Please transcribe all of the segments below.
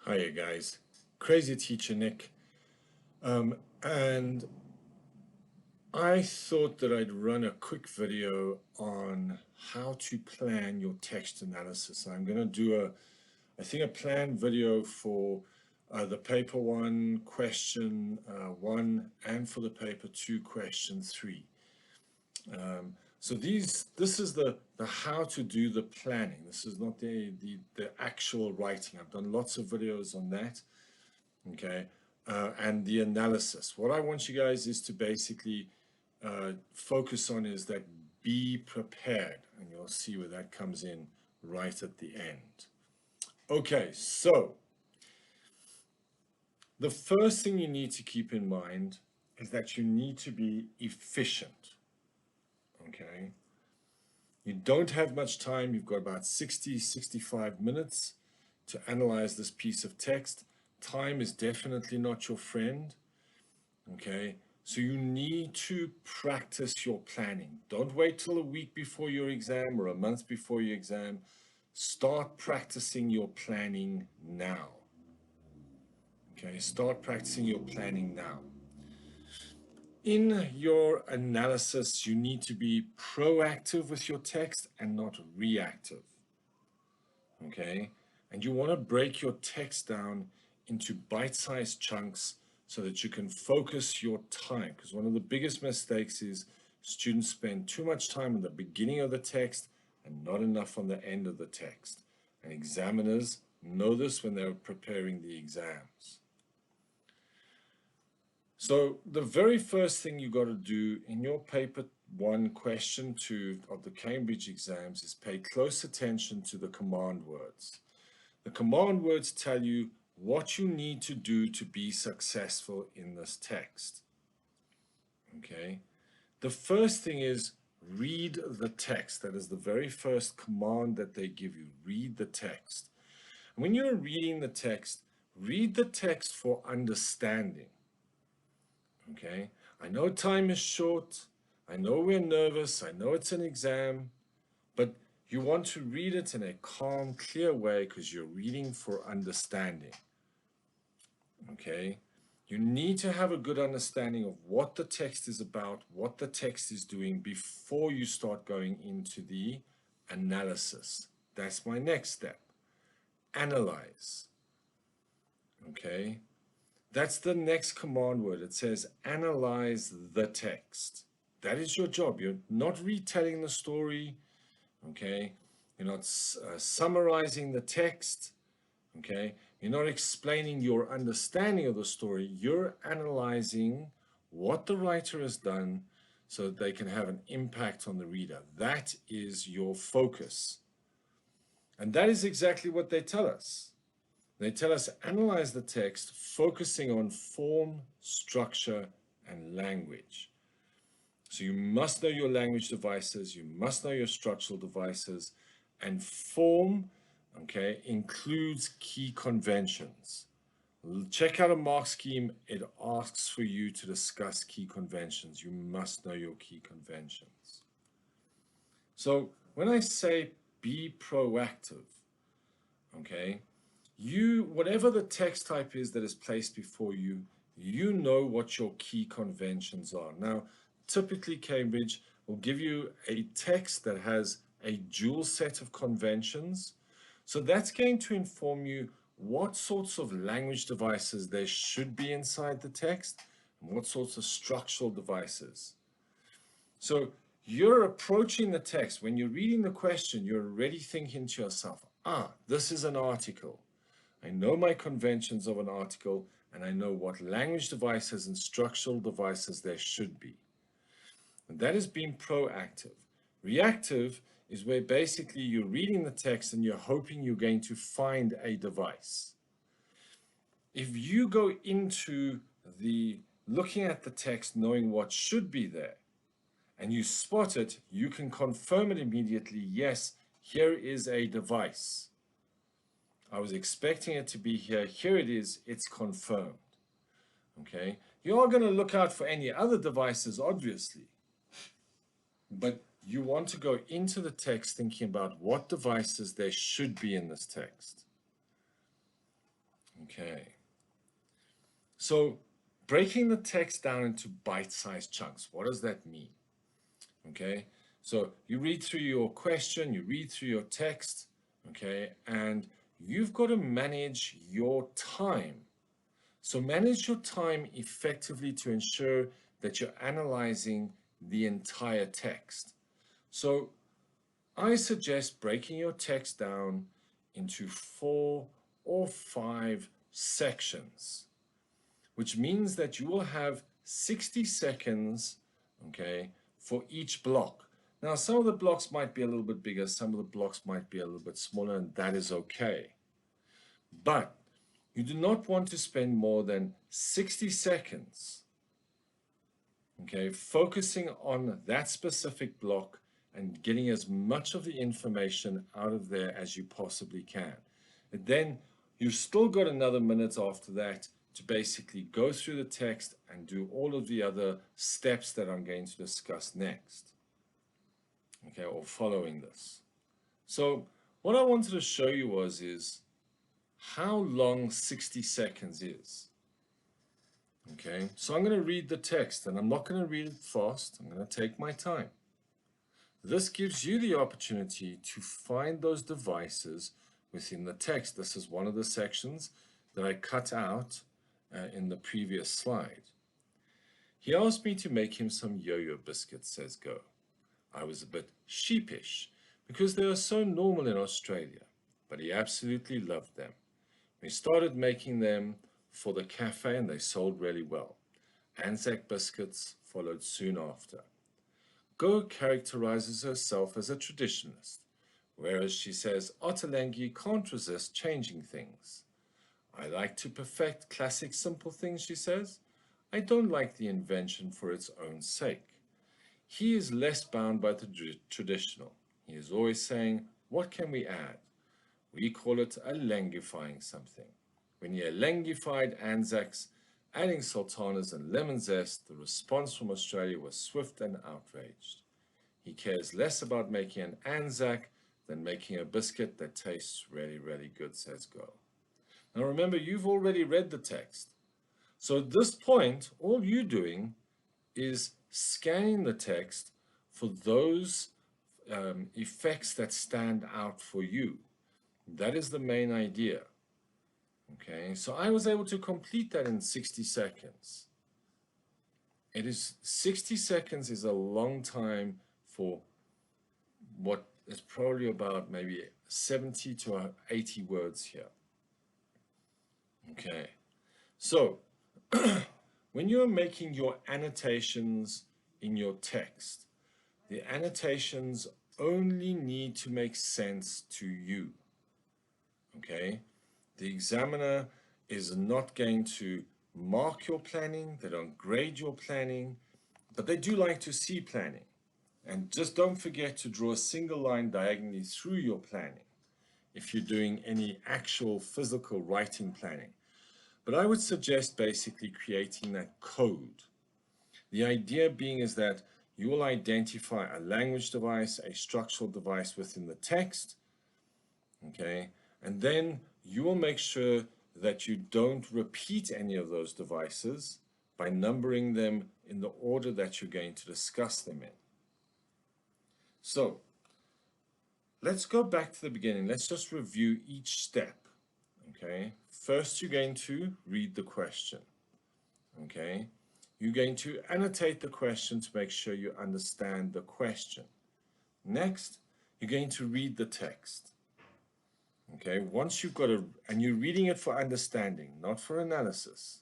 Hiya guys, Crazy Teacher Nick. And I thought that I'd run a quick video on how to plan your text analysis. I'm going to do a planned video for the paper one, question one, and for the paper two, question three. So this is the how to do the planning. This is not the actual writing. I've done lots of videos on that. Okay, and the analysis. What I want you guys is to basically focus on is that be prepared, and you'll see where that comes in right at the end. Okay, so the first thing you need to keep in mind is that you need to be efficient. Okay, you don't have much time. You've got about 65 minutes to analyze this piece of text. Time is definitely not your friend. Okay, so you need to practice your planning. Don't wait till a week before your exam or a month before your exam. Start practicing your planning now. Okay, start practicing your planning now. In your analysis, you need to be proactive with your text and not reactive. Okay, and you want to break your text down into bite-sized chunks so that you can focus your time, because one of the biggest mistakes is students spend too much time in the beginning of the text and not enough on the end of the text. And examiners know this when they're preparing the exams. So the very first thing you got to do in your paper one, question two of the Cambridge exams is pay close attention to the command words. The command words tell you what you need to do to be successful in this text. Okay, the first thing is read the text. That is the very first command that they give you. Read the text. And when you're reading the text, read the text for understanding. Okay, I know time is short. I know we're nervous. I know it's an exam, but you want to read it in a calm, clear way because you're reading for understanding. Okay, you need to have a good understanding of what the text is about, what the text is doing before you start going into the analysis. That's my next step. Analyze. Okay, that's the next command word. It says analyze the text. That is your job. You're not retelling the story. Okay, you're not summarizing the text. Okay, you're not explaining your understanding of the story. You're analyzing what the writer has done so that they can have an impact on the reader. That is your focus. And that is exactly what they tell us. They tell us analyze the text, focusing on form, structure, and language. So you must know your language devices, you must know your structural devices, and form, okay, includes key conventions. Check out a mark scheme. It asks for you to discuss key conventions. You must know your key conventions. So when I say be proactive, okay, whatever the text type is that is placed before you, you know what your key conventions are. Now, typically Cambridge will give you a text that has a dual set of conventions. So that's going to inform you what sorts of language devices there should be inside the text and what sorts of structural devices. So you're approaching the text. When you're reading the question, you're already thinking to yourself, this is an article. I know my conventions of an article, and I know what language devices and structural devices there should be. And that is being proactive. Reactive is where basically you're reading the text and you're hoping you're going to find a device. If you go into the looking at the text knowing what should be there, and you spot it, you can confirm it immediately. Yes, here is a device. I was expecting it to be here. Here it is. It's confirmed. Okay. You are going to look out for any other devices, obviously. But you want to go into the text thinking about what devices there should be in this text. Okay. So breaking the text down into bite-sized chunks, what does that mean? Okay. So you read through your question, you read through your text, okay, and you've got to manage your time. So manage your time effectively to ensure that you're analyzing the entire text. So I suggest breaking your text down into 4 or 5 sections, which means that you will have 60 seconds, okay, for each block. Now, some of the blocks might be a little bit bigger, some of the blocks might be a little bit smaller, and that is okay. But you do not want to spend more than 60 seconds, okay, focusing on that specific block and getting as much of the information out of there as you possibly can. And then you've still got another minute after that to basically go through the text and do all of the other steps that I'm going to discuss next, okay, or following this. So what I wanted to show you is how long 60 seconds is. Okay, so I'm going to read the text, and I'm not going to read it fast. I'm going to take my time. This gives you the opportunity to find those devices within the text. This is one of the sections that I cut out in the previous slide. He asked me to make him some yo-yo biscuits, says Go. I was a bit sheepish because they are so normal in Australia, but he absolutely loved them. We started making them for the cafe and they sold really well. Anzac biscuits followed soon after. Go characterizes herself as a traditionalist, whereas she says Ottolenghi can't resist changing things. I like to perfect classic simple things, she says. I don't like the invention for its own sake. He is less bound by the traditional. He is always saying, what can we add? We call it alengifying something. When he alengified Anzacs, adding sultanas and lemon zest, the response from Australia was swift and outraged. He cares less about making an Anzac than making a biscuit that tastes really, really good, says Go. Now remember, you've already read the text. So at this point, all you're doing is scanning the text for those effects that stand out for you. That is the main idea. Okay, so I was able to complete that in 60 seconds. 60 seconds is a long time for what is probably about maybe 70 to 80 words here. Okay, so when you're making your annotations in your text, the annotations only need to make sense to you. Okay, the examiner is not going to mark your planning, they don't grade your planning, but they do like to see planning. And just don't forget to draw a single line diagonally through your planning if you're doing any actual physical writing planning. But I would suggest basically creating that code. The idea being is that you will identify a language device, a structural device within the text, okay, and then you will make sure that you don't repeat any of those devices by numbering them in the order that you're going to discuss them in. So let's go back to the beginning. Let's just review each step. Okay, first you're going to read the question. Okay, you're going to annotate the question to make sure you understand the question. Next, you're going to read the text. Okay, once you've got and you're reading it for understanding, not for analysis.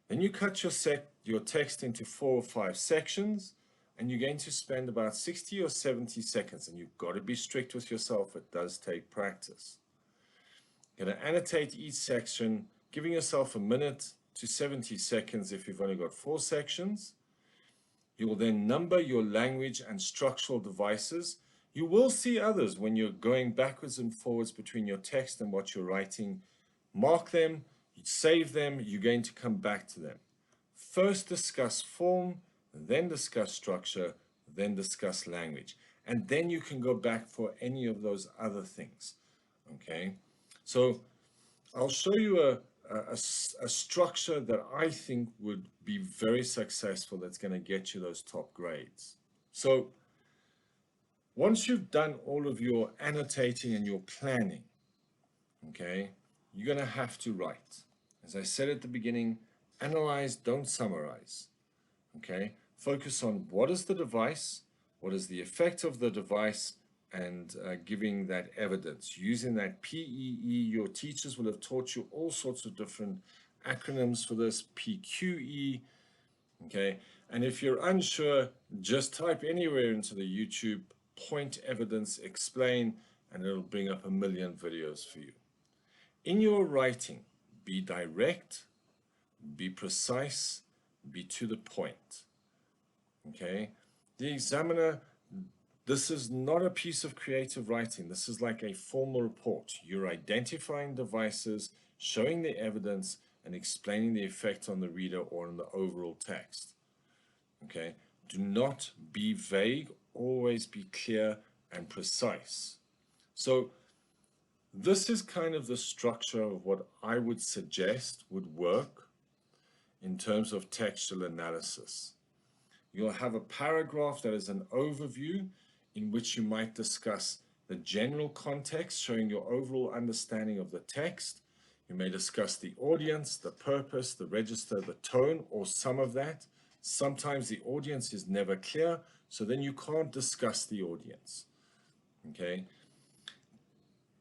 Then you cut your text into 4 or 5 sections, and you're going to spend about 60 or 70 seconds, and you've got to be strict with yourself. It does take practice. You're going to annotate each section, giving yourself a minute to 70 seconds if you've only got 4 sections. You will then number your language and structural devices. You will see others when you're going backwards and forwards between your text and what you're writing. Mark them, save them, you're going to come back to them. First discuss form, then discuss structure, then discuss language. And then you can go back for any of those other things. Okay, so I'll show you a structure that I think would be very successful that's going to get you those top grades. So once you've done all of your annotating and your planning, okay, you're going to have to write. As I said at the beginning, analyze, don't summarize. Okay, focus on what is the device, what is the effect of the device, and giving that evidence. Using that PEE, your teachers will have taught you all sorts of different acronyms for this, PQE, okay? And if you're unsure, just type anywhere into the YouTube, point evidence, explain, and it'll bring up a million videos for you. In your writing, be direct, be precise, be to the point, okay? The examiner, this is not a piece of creative writing. This is like a formal report. You're identifying devices, showing the evidence, and explaining the effect on the reader or on the overall text. Okay? Do not be vague. Always be clear and precise. So this is kind of the structure of what I would suggest would work in terms of textual analysis. You'll have a paragraph that is an overview in which you might discuss the general context, showing your overall understanding of the text. You may discuss the audience, the purpose, the register, the tone, or some of that. Sometimes the audience is never clear, so then you can't discuss the audience. Okay.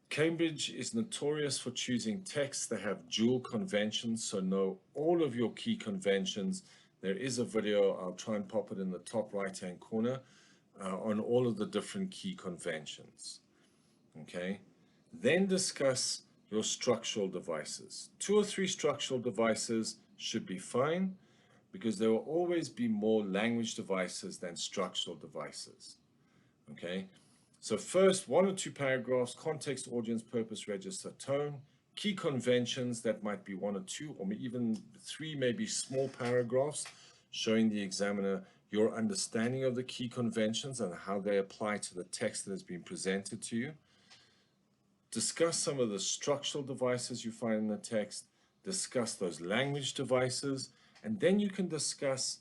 Cambridge is notorious for choosing texts that have dual conventions, so know all of your key conventions. There is a video, I'll try and pop it in the top right-hand corner, on all of the different key conventions. Okay, then discuss your structural devices. 2 or 3 structural devices should be fine, because there will always be more language devices than structural devices. Okay, so first 1 or 2 paragraphs, context, audience, purpose, register, tone, key conventions. That might be 1 or 2 or even 3, maybe small paragraphs, showing the examiner your understanding of the key conventions and how they apply to the text that has been presented to you. Discuss some of the structural devices you find in the text, discuss those language devices, and then you can discuss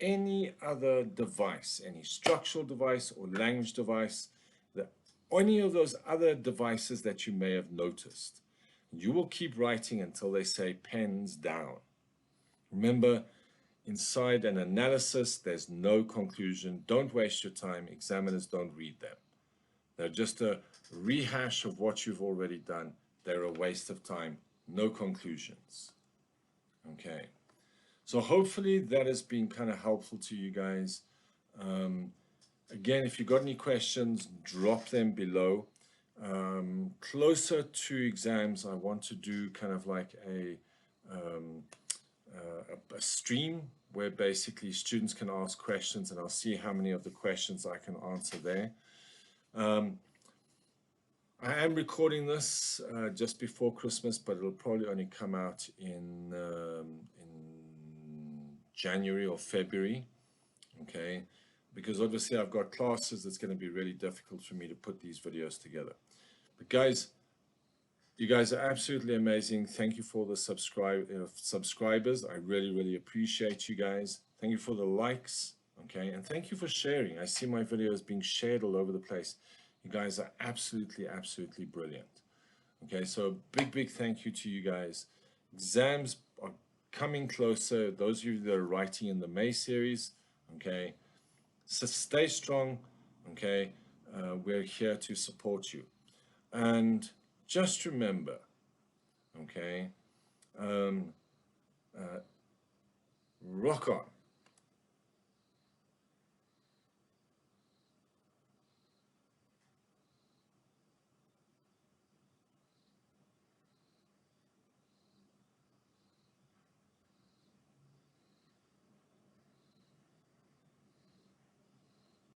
any other device, any structural device or language device, any of those other devices that you may have noticed. You will keep writing until they say pens down. Remember, inside an analysis, there's no conclusion. Don't waste your time. Examiners don't read them. They're just a rehash of what you've already done. They're a waste of time. No conclusions. Okay. So hopefully that has been kind of helpful to you guys. Again, if you've got any questions, drop them below. Closer to exams, I want to do kind of like a stream where basically students can ask questions, and I'll see how many of the questions I can answer there. I am recording this just before Christmas, but it'll probably only come out in January or February, okay? Because obviously I've got classes. It's going to be really difficult for me to put these videos together. But guys, you guys are absolutely amazing. Thank you for the subscribers. I really, really appreciate you guys. Thank you for the likes, okay? And thank you for sharing. I see my videos being shared all over the place. You guys are absolutely, absolutely brilliant. Okay, so big thank you to you guys. Exams are coming closer. Those of you that are writing in the May series, okay? So stay strong, okay? We're here to support you. And just remember, okay, rock on.